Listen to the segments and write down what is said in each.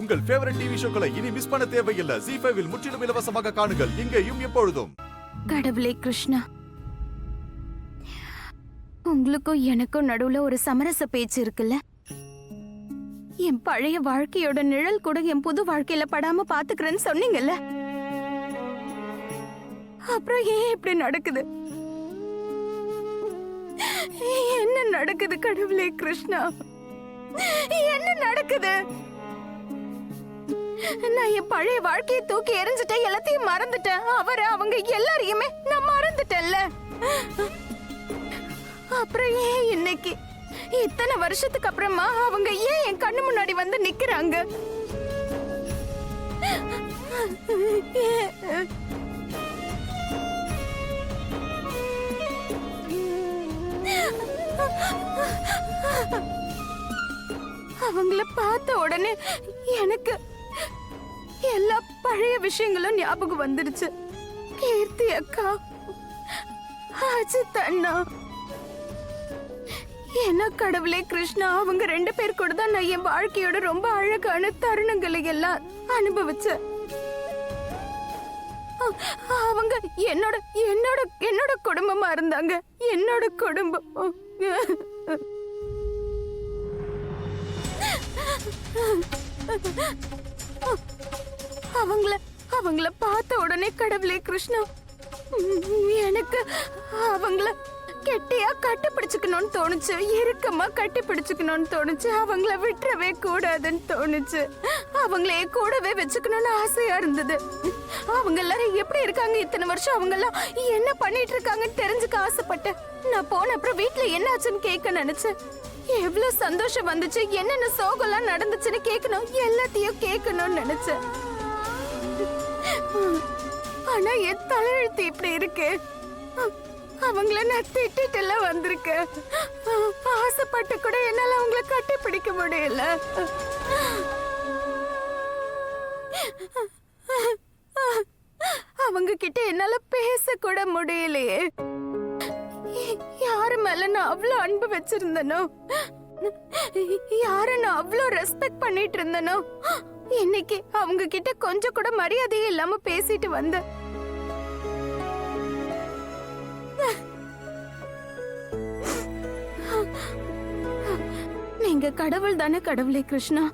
உங்கள் favourite TV ஷோக்களை இனி miss பண்ண தேவையில்லை. ZEE5 இல் முற்றிலும் இலவசமாக காணுங்கள், இங்கேயும் எப்பொழுதும். கடவுளே கிருஷ்ணா, உங்களுக்கும் எனக்கும் நடுவுல ஒரு சமரச பேச்சு இருக்குல்ல. என் பழைய வாழ்க்கையோட நிழல் கூட என் புது வாழ்க்கையில படாம பாத்துக்கிறேன்னு சொன்னீங்கல்ல. அப்புறம் ஏன் இப்படி நடக்குது? என்ன நடக்குது கடவுளே கிருஷ்ணா? என்ன நடக்குது? நான் என் பழைய வாழ்க்கையை தூக்கி எரிஞ்சிட்டேன், எல்லாத்தையும் மறந்துட்டேன். அவங்க எல்லாரையுமே நான் மறந்துட்டேன்ல. அப்புறம் ஏன் இன்னைக்கு இத்தனை வருஷத்துக்கு அப்புறமா அவங்க ஏன் என் கண்ணு முன்னாடி வந்து நிக்கிறாங்க? அவங்கள பார்த்த உடனே எனக்கு எல்லா பழைய விஷயங்களும் ஞாபகம் வந்துடுச்சு. கீர்த்தி அக்கா, அஜித் அண்ணா, என்ன கடவுளே கிருஷ்ணா, அவங்க 2 பேர் கூட தான் நான் என் வாழ்க்கையோட ரொம்ப அழகான தருணங்களை எல்லாம் அனுபவிச்சேன். அவங்க என்னோட என்னோட என்னோட குடும்பமா இருந்தாங்க, என்னோட குடும்பம். அவங்கள பார்த்த உடனே கடவுளே கிருஷ்ணா, எனக்கு அவங்கள கெட்டியா கட்டி பிடிச்சுக்கணும்னு தோணுச்சு, இறுக்கமா கட்டி பிடிச்சுக்கணும்னு தோணுச்சு. அவங்கள விட்டுறவே கூடாதுன்னு தோணுச்சு. அவங்களே கூடவே வச்சுக்கணும்னு ஆசையா இருந்தது. அவங்க எல்லாரும் எப்படி இருக்காங்க இத்தனை வருஷம், அவங்க எல்லாம் என்ன பண்ணிட்டு இருக்காங்கன்னு தெரிஞ்சுக்க ஆசைப்பட்டேன். நான் போன அப்புறம் வீட்டுல என்ன ஆச்சுன்னு கேட்க நினைச்சேன். எவ்வளவு சந்தோஷம் வந்துச்சு, என்னென்ன சோகம்லாம் நடந்துச்சுன்னு கேட்கணும், எல்லாத்தையும் கேட்கணும்னு நினைச்சேன். ஆனா என் தலையெழுத்து இப்படி இருக்கு. அவங்கள நான் திட்டிட்டு எல்லாம் வந்திருக்கேன். ஆசைப்பட்டு கூட என்னால அவங்கள கட்டி பிடிக்க முடியல. அவங்க கிட்ட என்னால பேச கூட முடியலையே. யாரு மேல நான் அவ்வளவு அன்பு வச்சிருந்தனோ, யார நான் அவ்வளவு ரெஸ்பெக்ட் பண்ணிட்டு இருந்தனோ, இன்னைக்கு அவங்க கிட்ட கொஞ்சம் கூட மரியாதையே இல்லாம பேசிட்டு வந்த. நீங்க கடவுள் தானே கடவுளே கிருஷ்ணா?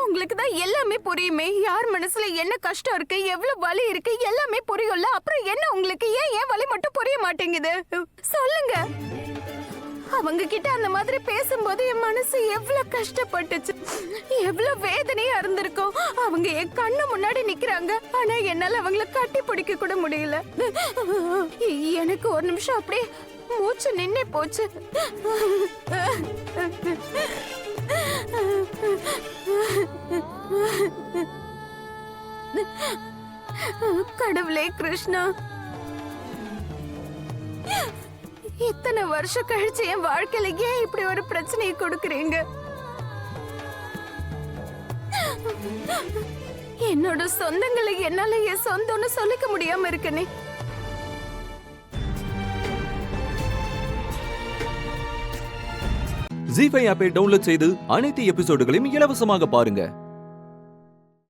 உங்களுக்கு தான் எல்லாமே புரியுமே. யார் மனசுல என்ன கஷ்டம் இருக்கு, எவ்வளவு வலி இருக்கு, எல்லாமே புரியும்ல. அப்புறம் என்ன உங்களுக்கு ஏன் வலி மட்டும் புரிய மாட்டேங்குது? சொல்லுங்க. அவங்க கிட்ட அந்த மாதிரி பேசும்போது என் மனசு எவ்வளவு கஷ்டப்பட்டுச்சு, எவ்வளவு வேதனையா இருந்திருக்கும். அவங்க என் கண்ணு முன்னாடி நிக்கிறாங்க, ஆனா என்னால அவங்கள கட்டி பிடிக்க கூட முடியல. எனக்கு ஒரு நிமிஷம் அப்படியே மூச்சு நின்னே போச்சு. கடவுளே கிருஷ்ணா, இத்தனை வருஷம் கழிச்சு என் வாழ்க்கையில ஏன் இப்படி ஒரு பிரச்சனையை கொடுக்கறீங்க? என்னோட சொந்தங்களை என்னால என் சொந்தம்னு சொல்லிக்க முடியாம இருக்கனே. ZEE5 ஆப்பை டவுன்லோட் செய்து அனைத்து எபிசோடுகளையும் இலவசமாக பாருங்க.